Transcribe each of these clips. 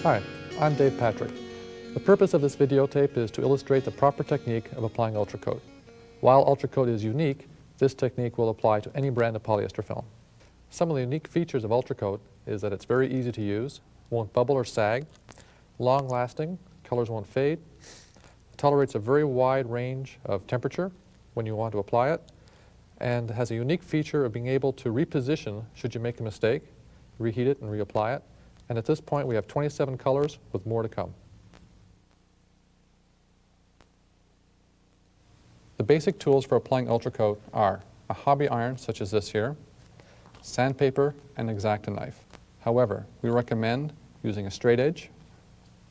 Hi, I'm Dave Patrick. The purpose of this videotape is to illustrate the proper technique of applying Ultracote. While Ultracote is unique, this technique will apply to any brand of polyester film. Some of the unique features of Ultracote is that it's very easy to use, won't bubble or sag, long-lasting, colors won't fade, tolerates a very wide range of temperature when you want to apply it, and has a unique feature of being able to reposition should you make a mistake, reheat it and reapply it. And at this point we have 27 colors with more to come. The basic tools for applying Ultracote are a hobby iron such as this here, sandpaper, and X-Acto knife. However, we recommend using a straight edge,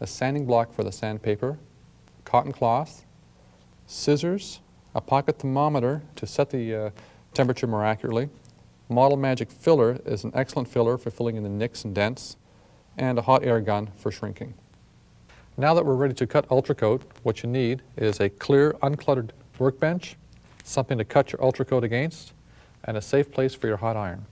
a sanding block for the sandpaper, cotton cloth, scissors, a pocket thermometer to set the temperature more accurately. Model Magic filler is an excellent filler for filling in the nicks and dents, and a hot air gun for shrinking. Now that we're ready to cut Ultracote, what you need is a clear, uncluttered workbench, something to cut your Ultracote against, and a safe place for your hot iron.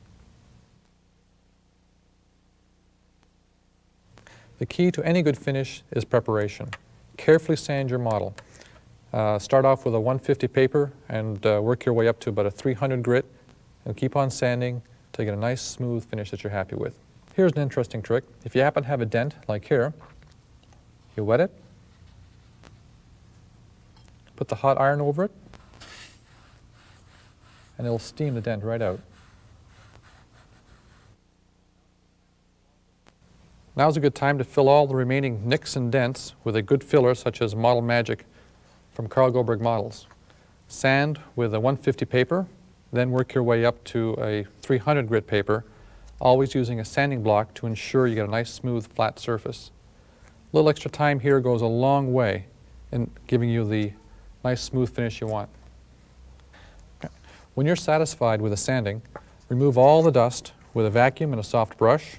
The key to any good finish is preparation. Carefully sand your model. Start off with a 150 paper and work your way up to about a 300 grit, and keep on sanding till you get a nice smooth finish that you're happy with. Here's an interesting trick. If you happen to have a dent, like here, you wet it, put the hot iron over it, and it'll steam the dent right out. Now's a good time to fill all the remaining nicks and dents with a good filler such as Model Magic from Goldberg models. Sand with a 150 paper, then work your way up to a 300 grit paper, always using a sanding block to ensure you get a nice smooth flat surface. A little extra time here goes a long way in giving you the nice smooth finish you want. When you're satisfied with the sanding, remove all the dust with a vacuum and a soft brush.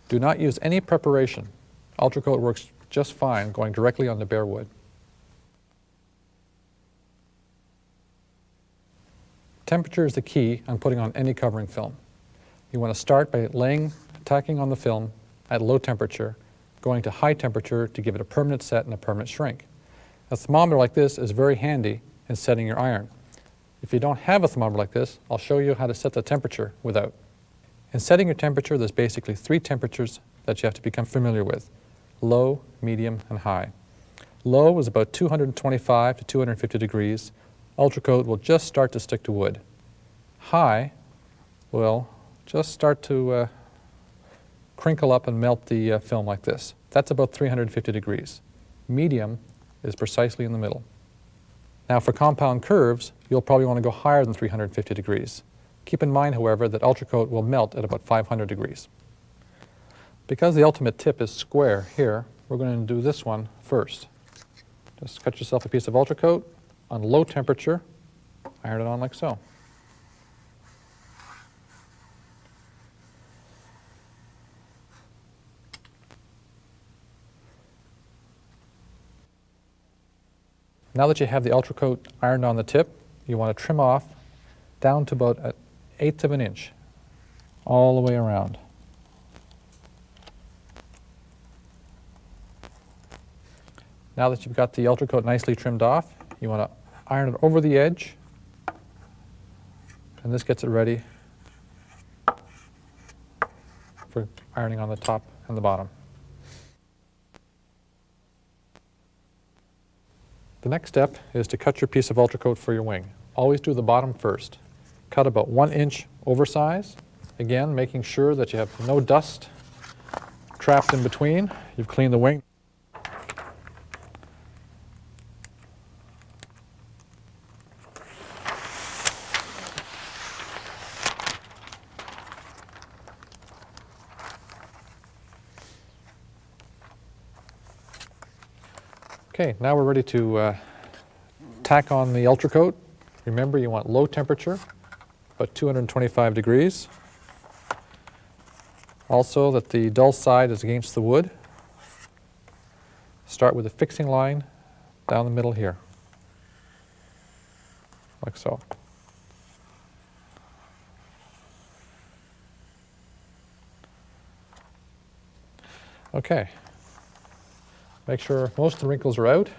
Do not use any preparation. Ultracote works just fine going directly on the bare wood. Temperature is the key on putting on any covering film. You want to start by tacking on the film at low temperature, going to high temperature to give it a permanent set and a permanent shrink. A thermometer like this is very handy in setting your iron. If you don't have a thermometer like this, I'll show you how to set the temperature without. In setting your temperature, there's basically 3 temperatures that you have to become familiar with: low, medium, and high. Low is about 225 to 250 degrees. Ultracote will just start to stick to wood. High will just start to crinkle up and melt the film like this. That's about 350 degrees. Medium is precisely in the middle. Now for compound curves, you'll probably want to go higher than 350 degrees. Keep in mind, however, that Ultracote will melt at about 500 degrees. Because the ultimate tip is square here, we're going to do this one first. Just cut yourself a piece of Ultracote on low temperature, iron it on like so. Now that you have the Ultracote ironed on the tip, you want to trim off down to about 1/8 of an inch, all the way around. Now that you've got the Ultracote nicely trimmed off, you want to iron it over the edge, and this gets it ready for ironing on the top and the bottom. The next step is to cut your piece of Ultracote for your wing. Always do the bottom first. Cut about 1 inch oversize, again making sure that you have no dust trapped in between. You've cleaned the wing. Okay, now we're ready to tack on the Ultracote. Remember, you want low temperature, about 225 degrees. Also that the dull side is against the wood. Start with a fixing line down the middle here, like so. Okay. Make sure most of the wrinkles are out.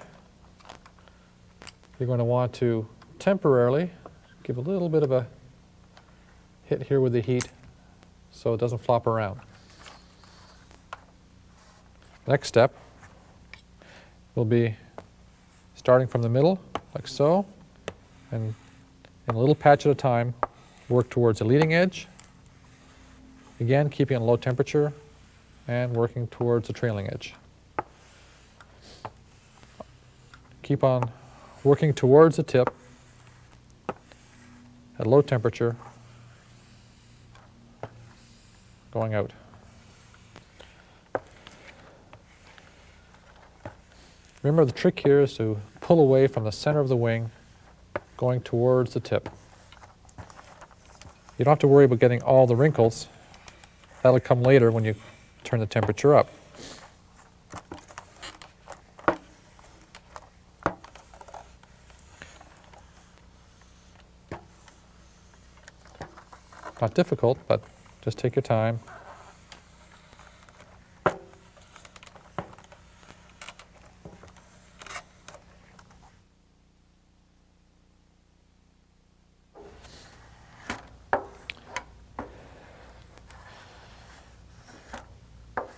You're going to want to temporarily give a little bit of a hit here with the heat so it doesn't flop around. Next step will be starting from the middle, like so, and in a little patch at a time, work towards the leading edge. Again, keeping it low temperature and working towards the trailing edge. Keep on working towards the tip at low temperature, going out. Remember, the trick here is to pull away from the center of the wing, going towards the tip. You don't have to worry about getting all the wrinkles. That'll come later when you turn the temperature up. Not difficult, but just take your time.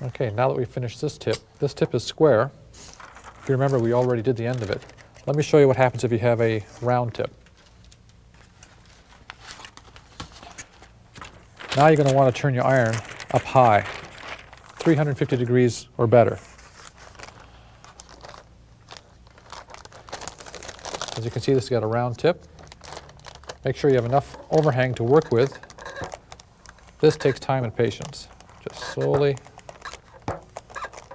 Okay, now that we've finished this tip is square. If you remember, we already did the end of it. Let me show you what happens if you have a round tip. Now you're going to want to turn your iron up high, 350 degrees or better. As you can see, this has got a round tip. Make sure you have enough overhang to work with. This takes time and patience. Just slowly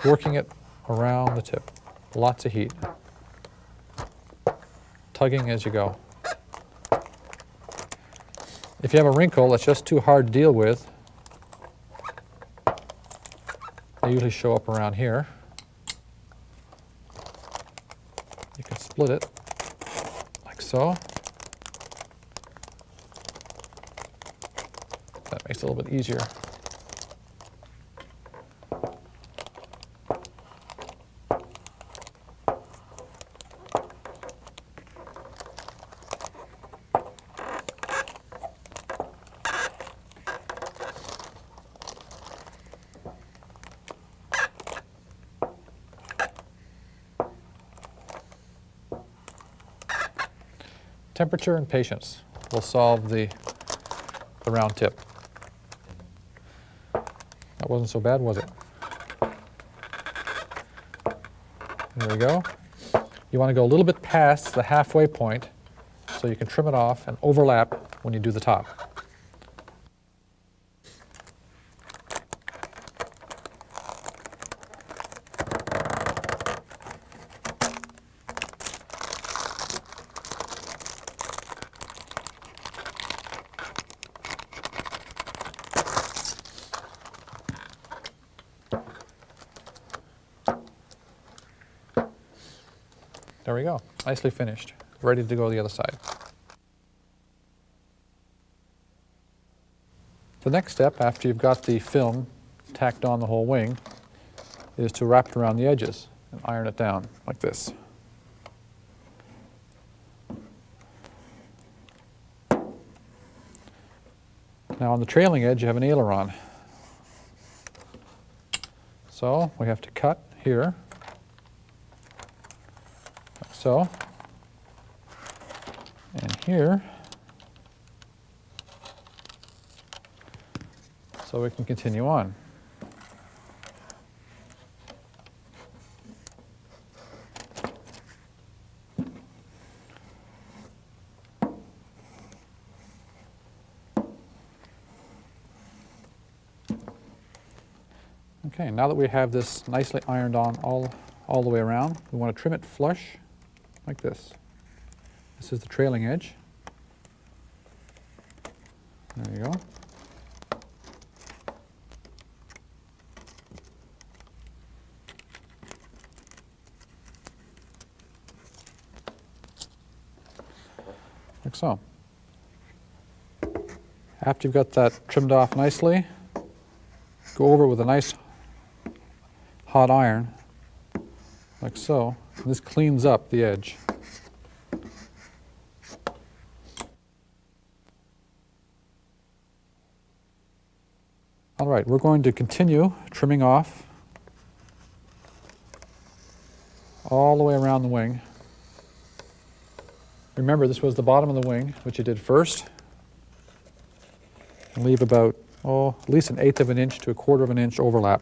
working it around the tip. Lots of heat. Tugging as you go. If you have a wrinkle that's just too hard to deal with, they usually show up around here. You can split it like so. That makes it a little bit easier. Temperature and patience will solve the round tip. That wasn't so bad, was it? There we go. You want to go a little bit past the halfway point so you can trim it off and overlap when you do the top. There we go, nicely finished, ready to go the other side. The next step, after you've got the film tacked on the whole wing, is to wrap it around the edges and iron it down like this. Now on the trailing edge you have an aileron. So we have to cut here, like so, and here, so we can continue on. Okay, now that we have this nicely ironed on all the way around, we want to trim it flush like this. This is the trailing edge. There you go. Like so. After you've got that trimmed off nicely, go over it with a nice hot iron, like so. And this cleans up the edge. All right, we're going to continue trimming off all the way around the wing. Remember, this was the bottom of the wing, which you did first. And leave about, at least 1/8 of an inch to 1/4 of an inch overlap.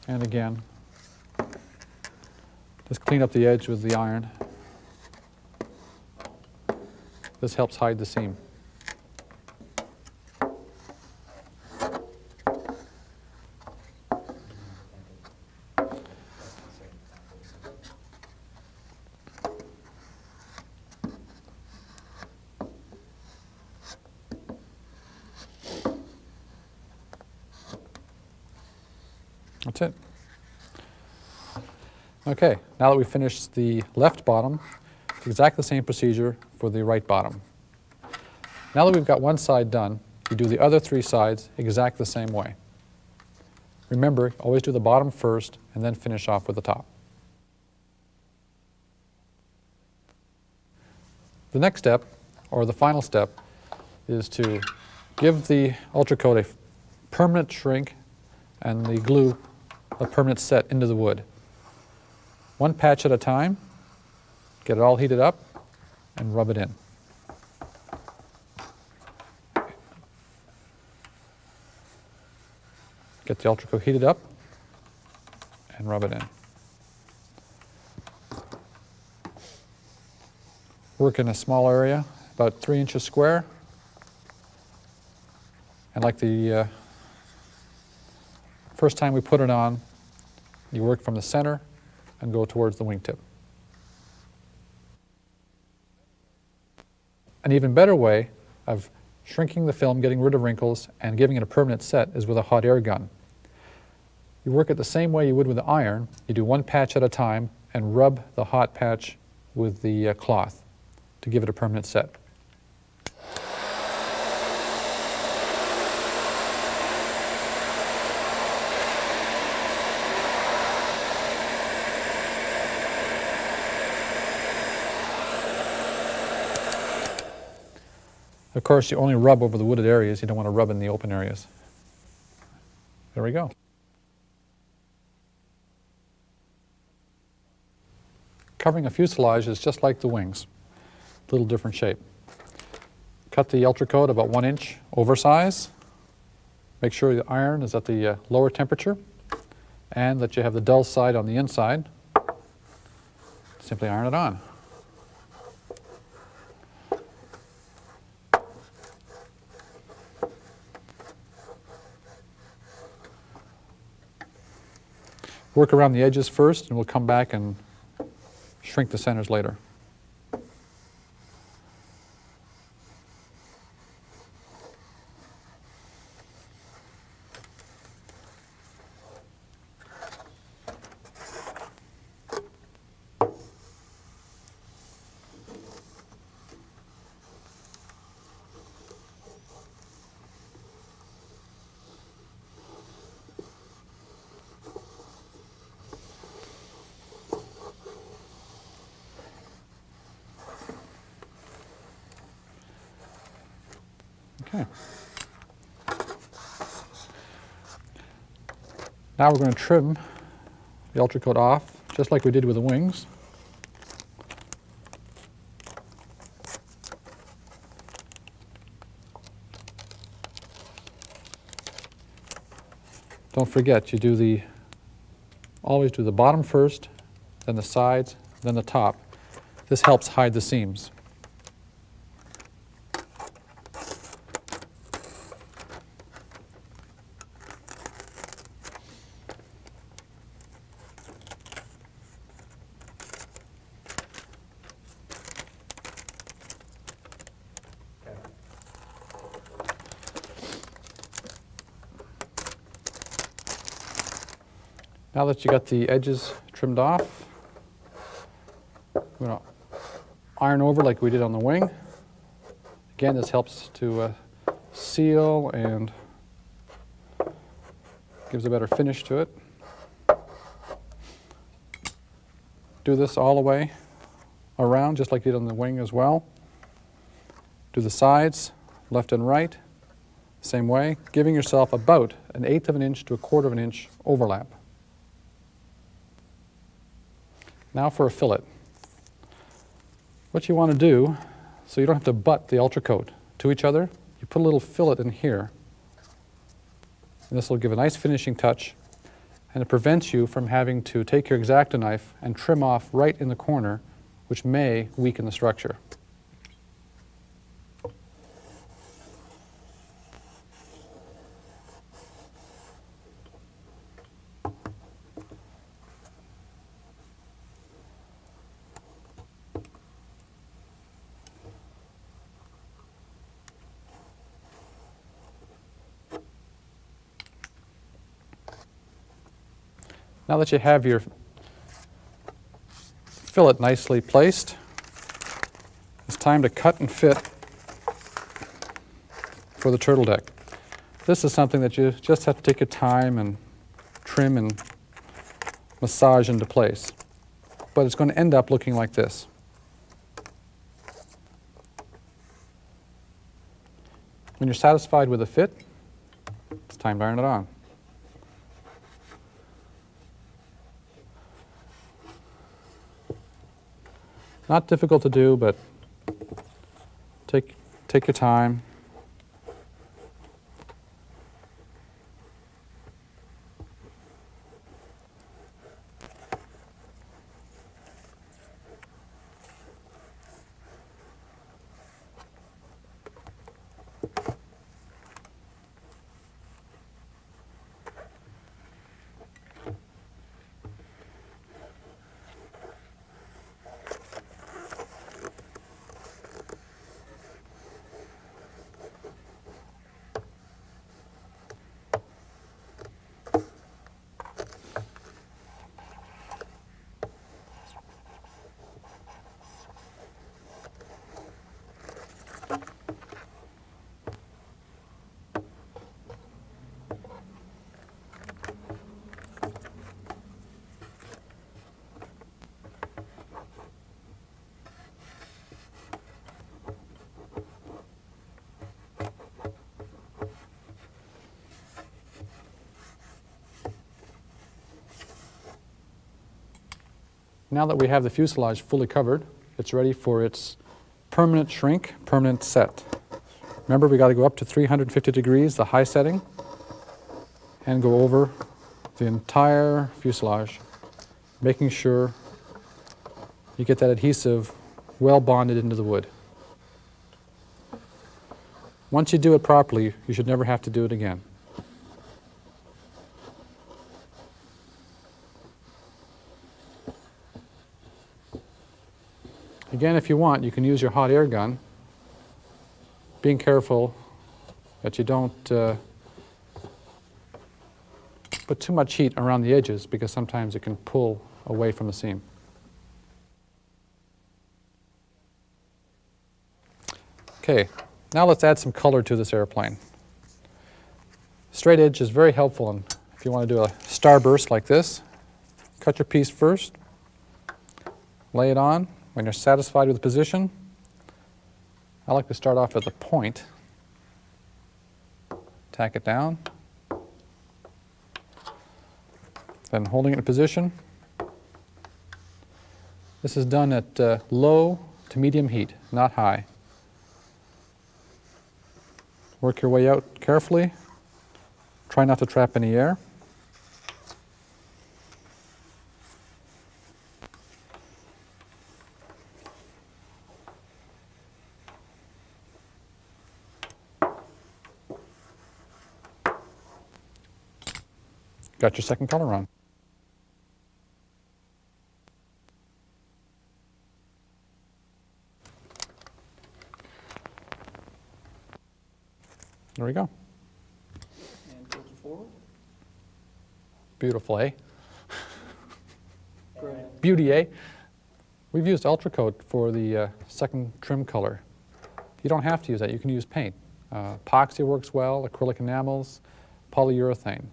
And again, just clean up the edge with the iron. This helps hide the seam. That's it. Okay, now that we've finished the left bottom, it's exactly the same procedure for the right bottom. Now that we've got one side done, you do the other 3 sides exactly the same way. Remember, always do the bottom first and then finish off with the top. The next step, or the final step, is to give the Ultracote a permanent shrink and the glue a permanent set into the wood. One patch at a time, get it all heated up, and rub it in. Get the Ultracote heated up, and rub it in. Work in a small area, about 3 inches square, and like the first time we put it on, you work from the center and go towards the wingtip. An even better way of shrinking the film, getting rid of wrinkles, and giving it a permanent set is with a hot air gun. You work it the same way you would with the iron. You do one patch at a time and rub the hot patch with the cloth to give it a permanent set. Of course, you only rub over the wooded areas. You don't want to rub in the open areas. There we go. Covering a fuselage is just like the wings, a little different shape. Cut the Ultracote about 1 inch oversize. Make sure the iron is at the lower temperature and that you have the dull side on the inside. Simply iron it on. Work around the edges first, and we'll come back and shrink the centers later. Okay. Now we're going to trim the Ultracote off, just like we did with the wings. Don't forget, always do the bottom first, then the sides, then the top. This helps hide the seams. Now that you got the edges trimmed off, we're going to iron over like we did on the wing. Again, this helps to seal and gives a better finish to it. Do this all the way around, just like you did on the wing as well. Do the sides, left and right, same way, giving yourself about 1/8 of an inch to 1/4 of an inch overlap. Now for a fillet. What you want to do, so you don't have to butt the Ultracote to each other, you put a little fillet in here. And this will give a nice finishing touch, and it prevents you from having to take your X-Acto knife and trim off right in the corner, which may weaken the structure. Now that you have your fillet nicely placed, it's time to cut and fit for the turtle deck. This is something that you just have to take your time and trim and massage into place. But it's going to end up looking like this. When you're satisfied with the fit, it's time to iron it on. Not difficult to do, but take your time. Now that we have the fuselage fully covered, it's ready for its permanent shrink, permanent set. Remember, we got to go up to 350 degrees, the high setting, and go over the entire fuselage, making sure you get that adhesive well bonded into the wood. Once you do it properly, you should never have to do it again. Again, if you want, you can use your hot air gun, being careful that you don't put too much heat around the edges, because sometimes it can pull away from the seam. Okay, now let's add some color to this airplane. Straight edge is very helpful, and if you want to do a starburst like this, cut your piece first, lay it on. When you're satisfied with the position, I like to start off at the point, tack it down, then holding it in position. This is done at low to medium heat, not high. Work your way out carefully. Try not to trap any air. Got your second color on. There we go. And tilt it forward. Beautiful, eh? Great. Beauty, eh? We've used Ultracote for the second trim color. You don't have to use that. You can use paint. Epoxy works well, acrylic enamels, polyurethane.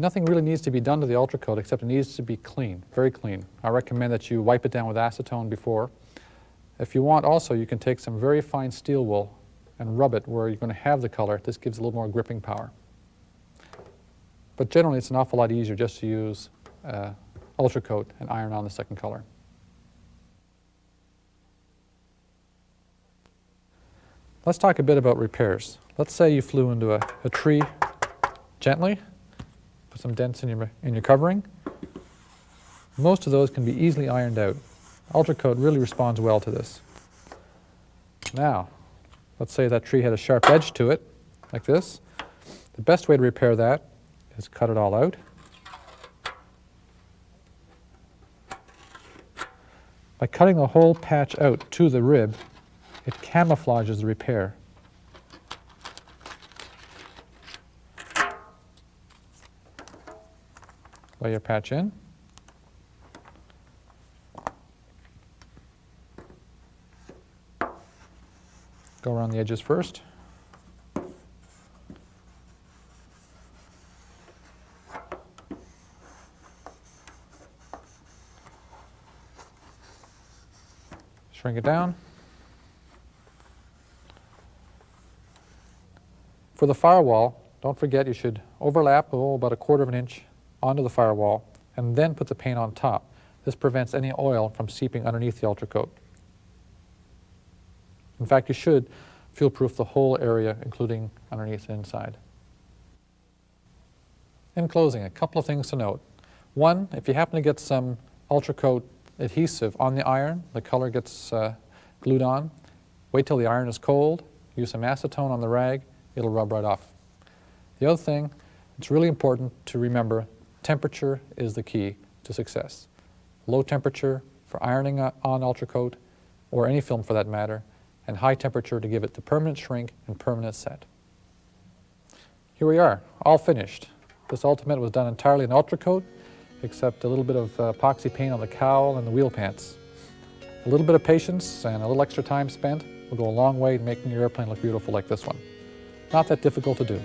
Nothing really needs to be done to the Ultracote except it needs to be clean, very clean. I recommend that you wipe it down with acetone before. If you want also, you can take some very fine steel wool and rub it where you're going to have the color. This gives a little more gripping power. But generally it's an awful lot easier just to use Ultracote and iron on the second color. Let's talk a bit about repairs. Let's say you flew into a tree gently, put some dents in your covering. Most of those can be easily ironed out. Ultracote really responds well to this. Now, let's say that tree had a sharp edge to it, like this. The best way to repair that is cut it all out. By cutting the whole patch out to the rib, it camouflages the repair. Lay your patch in. Go around the edges first. Shrink it down. For the firewall, don't forget you should overlap about 1/4 of an inch onto the firewall and then put the paint on top. This prevents any oil from seeping underneath the Ultracote. In fact, you should fuel-proof the whole area, including underneath and inside. In closing, a couple of things to note. One, if you happen to get some Ultracote adhesive on the iron, the color gets glued on, wait till the iron is cold, use some acetone on the rag, it'll rub right off. The other thing, it's really important to remember, temperature is the key to success. Low temperature for ironing on Ultracote, or any film for that matter, and high temperature to give it the permanent shrink and permanent set. Here we are, all finished. This Ultimate was done entirely in Ultracote, except a little bit of epoxy paint on the cowl and the wheel pants. A little bit of patience and a little extra time spent will go a long way in making your airplane look beautiful like this one. Not that difficult to do.